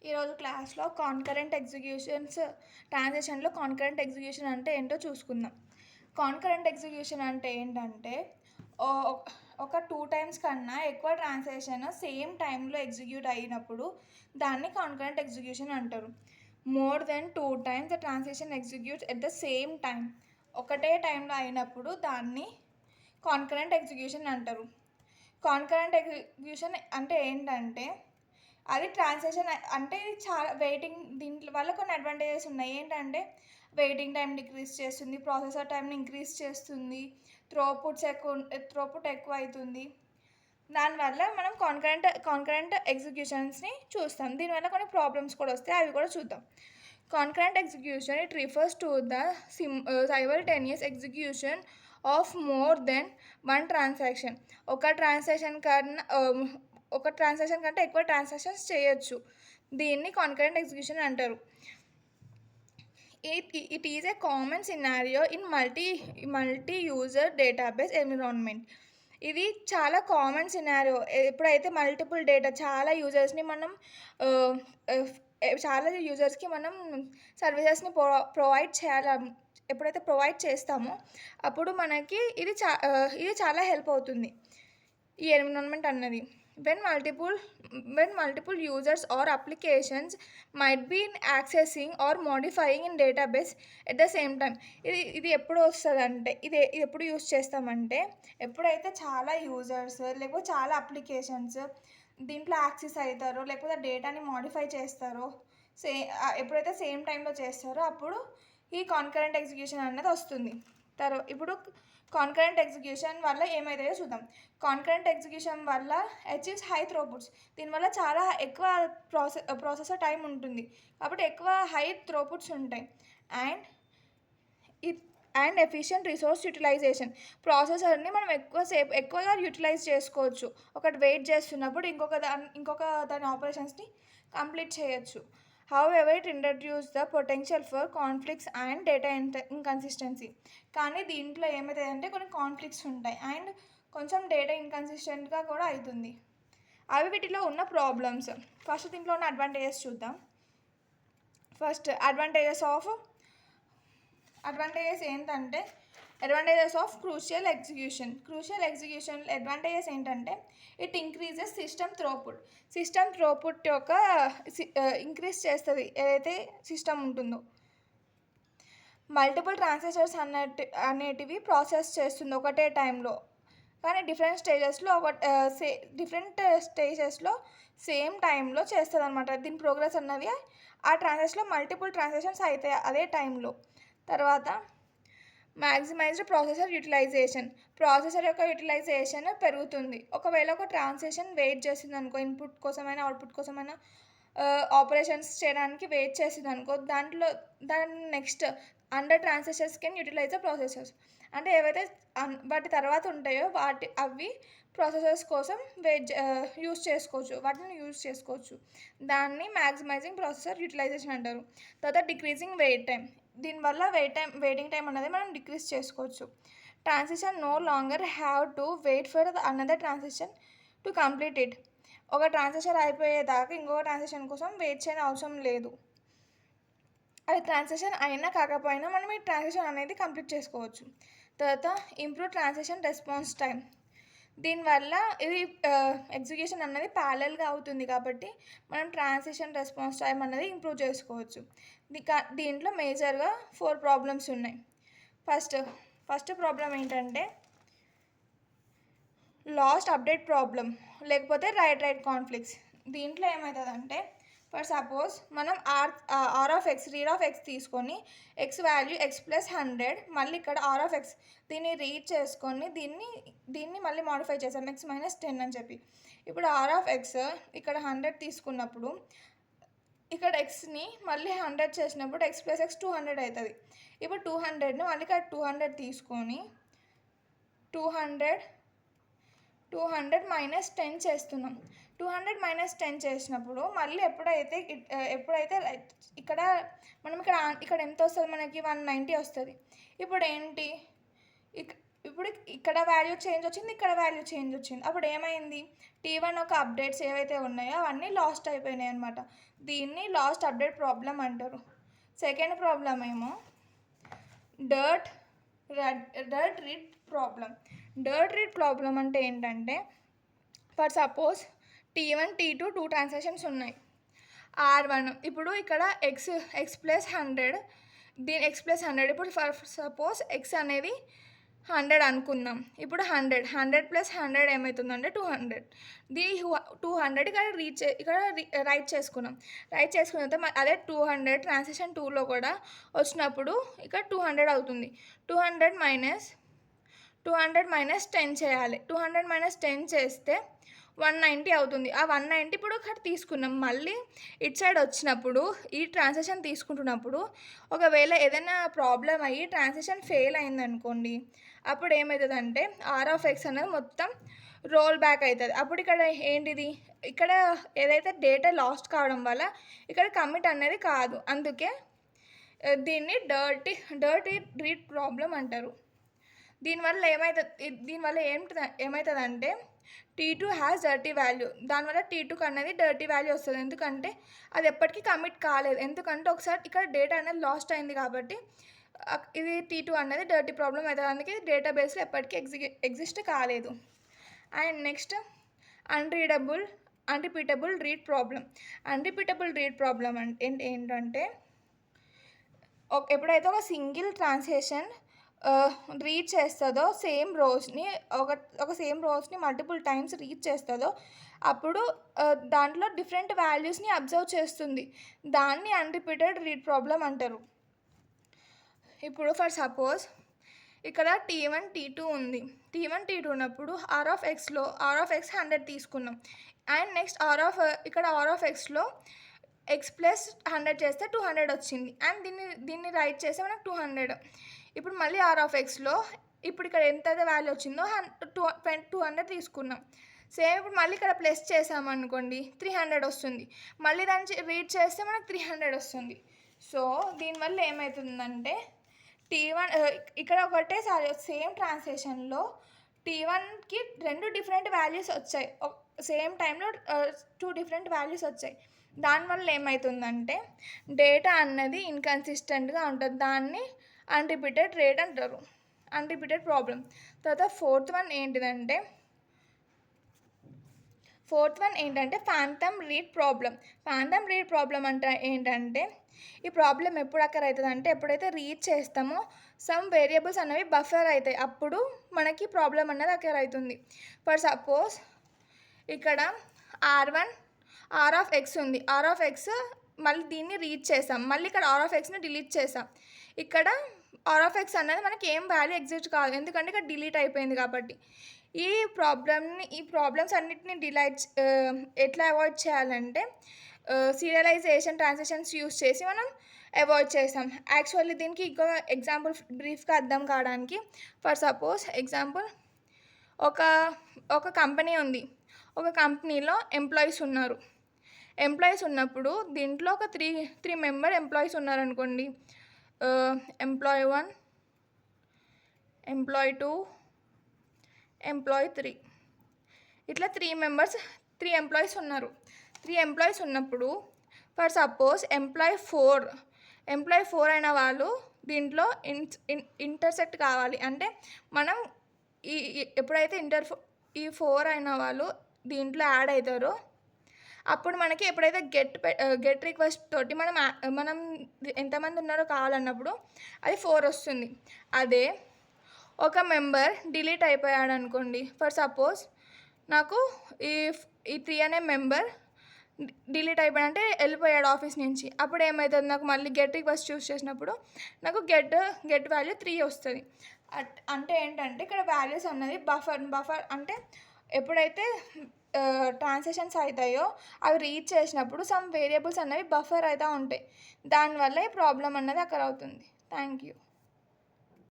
ఈరోజు క్లాస్లో concurrent executions ట్రాన్సాక్షన్లో కాన్కరెంట్ ఎగ్జిక్యూషన్ అంటే ఏంటో చూసుకుందాం. కాన్కరెంట్ ఎగ్జిక్యూషన్ అంటే ఏంటంటే ఒక 2 టైమ్స్ కన్నా ఎక్కువ ట్రాన్సాక్షన్ సేమ్ టైంలో ఎగ్జిక్యూట్ అయినప్పుడు దాన్ని కాన్కరెంట్ ఎగ్జిక్యూషన్ అంటారు. More than 2 times the transaction executes at the same time, ఒకటే టైంలో అయినప్పుడు దాన్ని కాన్కరెంట్ ఎగ్జిక్యూషన్ అంటారు. కాన్కరెంట్ ఎగ్జిక్యూషన్ అంటే ఏంటంటే అది ట్రాన్సాక్షన్ అంటే చాలా వెయిటింగ్, దీంట్లో వల్ల కొన్ని అడ్వాంటేజెస్ ఉన్నాయి. ఏంటంటే వెయిటింగ్ టైం డిక్రీజ్ చేస్తుంది, ప్రాసెసర్ టైంని ఇంక్రీజ్ చేస్తుంది, త్రోపుట్ ఎక్కువ అవుతుంది. దానివల్ల మనం కాన్కరెంట్ ఎగ్జిక్యూషన్స్ని చూస్తాం. దీనివల్ల కొన్ని ప్రాబ్లమ్స్ కూడా వస్తాయి, అవి కూడా చూద్దాం. Concurrent execution it refers to the simultaneous execution of more than one transaction. ఒక ట్రాన్సాక్షన్ కంటే ఎక్కువ ట్రాన్సాక్షన్స్ చేయొచ్చు. దీన్ని కాన్కరెంట్ ఎగ్జిక్యూషన్ అంటారు. It is a common scenario in multi user database environment. ఇది చాలా కామన్ సినారియో. ఎప్పుడైతే మల్టిపుల్ డేటా చాలా యూజర్స్కి మనం సర్వీసెస్ని ప్రొవైడ్ చేయాలి, ఎప్పుడైతే ప్రొవైడ్ చేస్తామో అప్పుడు మనకి ఇది చాలా హెల్ప్ అవుతుంది ఈ ఎన్విరాన్మెంట్ అన్నది. when multiple users or applications might be accessing or modifying in database at the same time. ఇది ఎప్పుడు వస్తుందంటే ఇది ఎప్పుడు యూజ్ చేస్తామంటే ఎప్పుడైతే చాలా యూజర్స్ లేకపోతే చాలా అప్లికేషన్స్ దీంట్లో యాక్సెస్ అవుతారో లేకపోతే డేటాని మాడిఫై చేస్తారో, ఎప్పుడైతే సేమ్ టైంలో చేస్తారో అప్పుడు ఈ కాన్కరెంట్ ఎగ్జిక్యూషన్ అనేది వస్తుంది. ఇప్పుడు కాన్కరెంట్ ఎగ్జిక్యూషన్ వల్ల ఏమవుతాయో చూద్దాం. కాన్కరెంట్ ఎగ్జిక్యూషన్ వల్ల అచీవ్స్ హై థ్రోపుట్స్. దీనివల్ల చాలా ఎక్కువ ప్రాసెసర్ టైం ఉంటుంది కాబట్టి ఎక్కువ హై థ్రోపుట్స్ ఉంటాయి. And efficient resource utilization. ప్రాసెసర్ని మనం ఎక్కువగా యూటిలైజ్ చేసుకోవచ్చు. ఒకటి వెయిట్ చేస్తున్నప్పుడు ఇంకొక దాని ఆపరేషన్స్ని కంప్లీట్ చేయొచ్చు. However, it introduces the potential for conflicts and data inconsistency. కానీ దీంట్లో ఏమవుతుందంటే కొన్ని కాన్ఫ్లిక్ట్స్ ఉంటాయి అండ్ కొంచెం డేటా ఇన్కన్సిస్టెంట్గా కూడా అవుతుంది. అవి వీటిలో ఉన్న ప్రాబ్లమ్స్. ఫస్ట్ దీంట్లో ఉన్న అడ్వాంటేజెస్ చూద్దాం. ఫస్ట్ అడ్వాంటేజెస్ ఏంటంటే advantages of crucial execution advantages ఏంటంటే ఇట్ ఇంక్రీజెస్ సిస్టమ్ థ్రోపుట్ యొక్క ఇంక్రీజ్ చేస్తుంది ఏదైతే సిస్టమ్ ఉంటుందో. మల్టిపుల్ ట్రాన్సాక్షన్స్ అనేటివి ప్రాసెస్ చేస్తుంది ఒకటే టైంలో, కానీ డిఫరెంట్ స్టేజెస్లో సేమ్ టైంలో చేస్తుంది అనమాట. దీని ప్రోగ్రెస్ అన్నది ఆ ట్రాన్సాక్షన్లో మల్టిపుల్ ట్రాన్సాక్షన్స్ అవుతాయి అదే టైంలో. తర్వాత మ్యాక్సిమైజ్డ్ ప్రాసెసర్ యొక్క యూటిలైజేషన్ పెరుగుతుంది. ఒకవేళ ఒక ట్రాన్సాక్షన్ వెయిట్ చేసింది అనుకో, ఇన్పుట్ కోసమైనా అవుట్పుట్ కోసమైనా ఆపరేషన్స్ చేయడానికి వెయిట్ చేసింది అనుకో, దాని next under transactions can utilize the processors. అంటే ఏవైతే వాటి తర్వాత ఉంటాయో అవి ప్రాసెసర్స్ కోసం యూజ్ చేసుకోవచ్చు. దాన్ని మ్యాక్సిమైజింగ్ ప్రాసెసర్ యూటిలైజేషన్ అంటారు. తర్వాత డిక్రీజింగ్ వెయిట్ టైం. దీనివల్ల వెయిటింగ్ టైం అనేది మనం డిక్రీజ్ చేసుకోవచ్చు. Transaction no longer have to wait for another transaction to complete it. ఒక ట్రాన్సాక్షన్ అయిపోయేదాకా ఇంకొక ట్రాన్సాక్షన్ కోసం వెయిట్ చేయని అవసరం లేదు. అది ట్రాన్సాక్షన్ అయినా కాకపోయినా మనం ఈ ట్రాన్సాక్షన్ అనేది కంప్లీట్ చేసుకోవచ్చు. తర్వాత ఇంప్రూవ్ ట్రాన్సాక్షన్ రెస్పాన్స్ టైం. దీనివల్ల ఇది ఎగ్జిక్యూషన్ అన్నది ప్యారలల్గా అవుతుంది కాబట్టి మనం ట్రాన్సాక్షన్ రెస్పాన్స్ టైం అనేది ఇంప్రూవ్ చేసుకోవచ్చు. దీంట్లో మేజర్గా 4 ప్రాబ్లమ్స్ ఉన్నాయి. ఫస్ట్ ప్రాబ్లం ఏంటంటే లాస్ట్ అప్డేట్ ప్రాబ్లం లేకపోతే రైట్ కాన్ఫ్లిక్ట్స్. దీంట్లో ఏమవుతుందంటే ఫర్ సపోజ్ మనం రీడ్ ఆఫ్ ఎక్స్ తీసుకొని ఎక్స్ వాల్యూ x+100, మళ్ళీ ఇక్కడ r(x) దీన్ని రీడ్ చేసుకొని దీన్ని మళ్ళీ మాడిఫై చేసాం x-10 అని చెప్పి. ఇప్పుడు r(x) ఇక్కడ 100 తీసుకున్నప్పుడు ఇక్కడ ఎక్స్ని మళ్ళీ 100 చేసినప్పుడు x+x 200 అవుతుంది. ఇప్పుడు 200ని మళ్ళీ ఇక్కడ 200 తీసుకొని 200 -10 చేస్తున్నాం. 200 - 10 చేసినప్పుడు మళ్ళీ ఎప్పుడైతే ఇక్కడ మనం ఇక్కడ ఎంత వస్తుంది మనకి 190 వస్తుంది. ఇప్పుడు ఏంటి ఇప్పుడు ఇక్కడ వాల్యూ చేంజ్ వచ్చింది, ఇక్కడ వాల్యూ చేంజ్ వచ్చింది. అప్పుడు ఏమైంది, T1 ఒక అప్డేట్స్ ఏవైతే ఉన్నాయో అవన్నీ లాస్ట్ అయిపోయినాయి అనమాట. దీన్ని లాస్ట్ అప్డేట్ ప్రాబ్లం అంటారు. సెకండ్ ప్రాబ్లం ఏమో dirt read problem. Dirt read problem అంటే ఏంటంటే, for suppose T1 T2 2 transactions ఉన్నాయి. R1 ఇప్పుడు ఇక్కడ x ప్లస్ 100, దీని x ప్లస్ 100. ఇప్పుడు ఫర్ సపోజ్ x అనేది 100 అనుకుందాం. ఇప్పుడు 100 ప్లస్ 100 ఏమవుతుందంటే 200. దీని 200 ఇక్కడ రైట్ చేసుకున్నాం. రైట్ చేసుకున్న తర్వాత అదే 200 ట్రాన్సాక్షన్ 2లో కూడా వచ్చినప్పుడు ఇక్కడ 200 అవుతుంది. 200 మైనస్ 10 చేయాలి. 200 మైనస్ 10 చేస్తే 190 అవుతుంది. ఆ 190 ఇప్పుడు ఇక్కడ తీసుకున్నాం. మళ్ళీ ఇటు సైడ్ వచ్చినప్పుడు ఈ ట్రాన్సాక్షన్ తీసుకుంటున్నప్పుడు ఒకవేళ ఏదైనా ప్రాబ్లం అయ్యి ట్రాన్సాక్షన్ ఫెయిల్ అయిందనుకోండి, అప్పుడు ఏమవుతుందంటే R(x) అనేది మొత్తం రోల్ బ్యాక్ అవుతుంది. అప్పుడు ఇక్కడ ఏంటిది, ఇక్కడ ఏదైతే డేటా లాస్ట్ కావడం వల్ల ఇక్కడ కమిట్ అనేది కాదు. అందుకే దీన్ని డర్టీ రీడ్ ప్రాబ్లం అంటారు. దీనివల్ల ఏమవుతుందంటే T2 హ్యాస్ డర్టీ వాల్యూ. దానివల్ల T2 అన్నది డర్టీ వాల్యూ వస్తుంది. ఎందుకంటే అది ఎప్పటికీ కమిట్ కాలేదు. ఎందుకంటే ఒకసారి ఇక్కడ డేటా అనేది లాస్ట్ అయింది కాబట్టి ఇది T2 అన్నది డర్టీ ప్రాబ్లం అవుతుంది. అందుకే డేటాబేస్లో ఎప్పటికీ ఎగ్జిస్ట్ కాలేదు. And next unrepeatable read problem. Unrepeatable read problem అంటే ఏంటంటే, ఎప్పుడైతే ఒక సింగిల్ ట్రాన్సాక్షన్ రీడ్ చేస్తుందో సేమ్ రోస్ని మల్టిపుల్ టైమ్స్ రీడ్ చేస్తుందో అప్పుడు దాంట్లో డిఫరెంట్ వాల్యూస్ని అబ్జర్వ్ చేస్తుంది. దాన్ని అన్రిపీటెడ్ రీడ్ ప్రాబ్లం అంటారు. ఇప్పుడు ఫర్ సపోజ్ ఇక్కడ T1 T2 ఉంది. T1 T2 ఉన్నప్పుడు R(x)లో R(x) 100 తీసుకున్నాం. అండ్ నెక్స్ట్ ఇక్కడ R(x)లో x ప్లస్ 100 చేస్తే 200 వచ్చింది. అండ్ దీన్ని రైట్ చేస్తే మనకు 200. ఇప్పుడు మళ్ళీ R(x)లో ఇప్పుడు ఇక్కడ ఎంత వాల్యూ వచ్చిందో 200 తీసుకున్నాం. సేమ్ ఇప్పుడు మళ్ళీ ఇక్కడ ప్లస్ చేసామనుకోండి 300 వస్తుంది. మళ్ళీ దాన్ని రీడ్ చేస్తే మనకు 300 వస్తుంది. సో దీనివల్ల ఏమవుతుందంటే T1 ఇక్కడ ఒకటేసారి సేమ్ ట్రాన్సాక్షన్లో T1కి 2 డిఫరెంట్ వాల్యూస్ వచ్చాయి. సేమ్ టైంలో 2 డిఫరెంట్ వాల్యూస్ వచ్చాయి. దానివల్ల ఏమవుతుందంటే డేటా అన్నది ఇన్కన్సిస్టెంట్గా ఉంటుంది. దాన్ని అన్రిపీటెడ్ రేట్ అంటారు, అన్రిపీటెడ్ ప్రాబ్లం. తర్వాత ఫోర్త్ వన్ ఏంటంటే phantom read problem. Phantom read problem అంటే ఏంటంటే, ఈ ప్రాబ్లం ఎప్పుడు అక్కర్ అవుతుంది అంటే, ఎప్పుడైతే రీడ్ చేస్తామో సమ్ వేరియబుల్స్ అనేవి బఫర్ అవుతాయి. అప్పుడు మనకి ప్రాబ్లం అన్నది అక్కర్ అవుతుంది. ఫర్ సపోజ్ ఇక్కడ R(x) ఉంది. R(x) మళ్ళీ దీన్ని రీడ్ చేసాం. మళ్ళీ ఇక్కడ R(x)ని డిలీట్ చేసాం. ఇక్కడ R(x) అన్నది మనకి ఏం వాల్యూ ఎగ్జిస్ట్ కాదు, ఎందుకంటే ఇక్కడ డిలీట్ అయిపోయింది కాబట్టి. ఈ ప్రాబ్లమ్స్ అన్నిటిని ఎట్లా అవాయిడ్ చేయాలంటే సీరియలైజేషన్ ట్రాన్సాక్షన్స్ యూస్ చేసి మనం అవాయిడ్ చేస్తాం. యాక్చువల్లీ దీనికి ఇంకో ఎగ్జాంపుల్ బ్రీఫ్గా అర్థం కావడానికి, ఫర్ సపోజ్ ఎగ్జాంపుల్ ఒక కంపెనీ ఉంది. ఒక కంపెనీలో ఎంప్లాయీస్ ఉన్నారు. ఎంప్లాయీస్ ఉన్నప్పుడు దీంట్లో ఒక త్రీ మెంబర్ ఎంప్లాయీస్ ఉన్నారనుకోండి. ఎంప్లాయీ 1, ఎంప్లాయీ 2, ఎంప్లాయీ 3, ఇట్లా 3 ఎంప్లాయీస్ ఉన్నారు. 3 ఎంప్లాయీస్ ఉన్నప్పుడు ఫర్ సపోజ్ ఎంప్లాయీ 4 అయిన వాళ్ళు దీంట్లో ఇంటర్సెక్ట్ కావాలి. అంటే మనం ఎప్పుడైతే ఈ 4 అయిన వాళ్ళు దీంట్లో యాడ్ అవుతారో అప్పుడు మనకి ఎప్పుడైతే గెట్ రిక్వెస్ట్ తోటి మనం ఎంతమంది ఉన్నారో కావాలన్నప్పుడు అది 4 వస్తుంది. అదే ఒక మెంబర్ డిలీట్ అయిపోయాడు అనుకోండి. ఫర్ సపోజ్ నాకు ఈ 3 అనే మెంబర్ డిలీట్ అయిపోయాడంటే వెళ్ళిపోయాడు ఆఫీస్ నుంచి. అప్పుడు ఏమవుతుంది, నాకు మళ్ళీ గెట్ రిక్వెస్ట్ చూస్ చేసినప్పుడు నాకు గెట్ వాల్యూ 3 వస్తుంది. అంటే ఏంటంటే ఇక్కడ వాల్యూస్ అన్నది బఫర్ అంటే ఎప్పుడైతే ట్రాన్సాక్షన్స్ అవుతాయో అవి రీడ్ చేసినప్పుడు సమ్ వేరియబుల్స్ అనేవి బఫర్ అవుతూ ఉంటాయి. దానివల్ల ఈ ప్రాబ్లం అన్నది అక్కడ అవుతుంది. Thank you.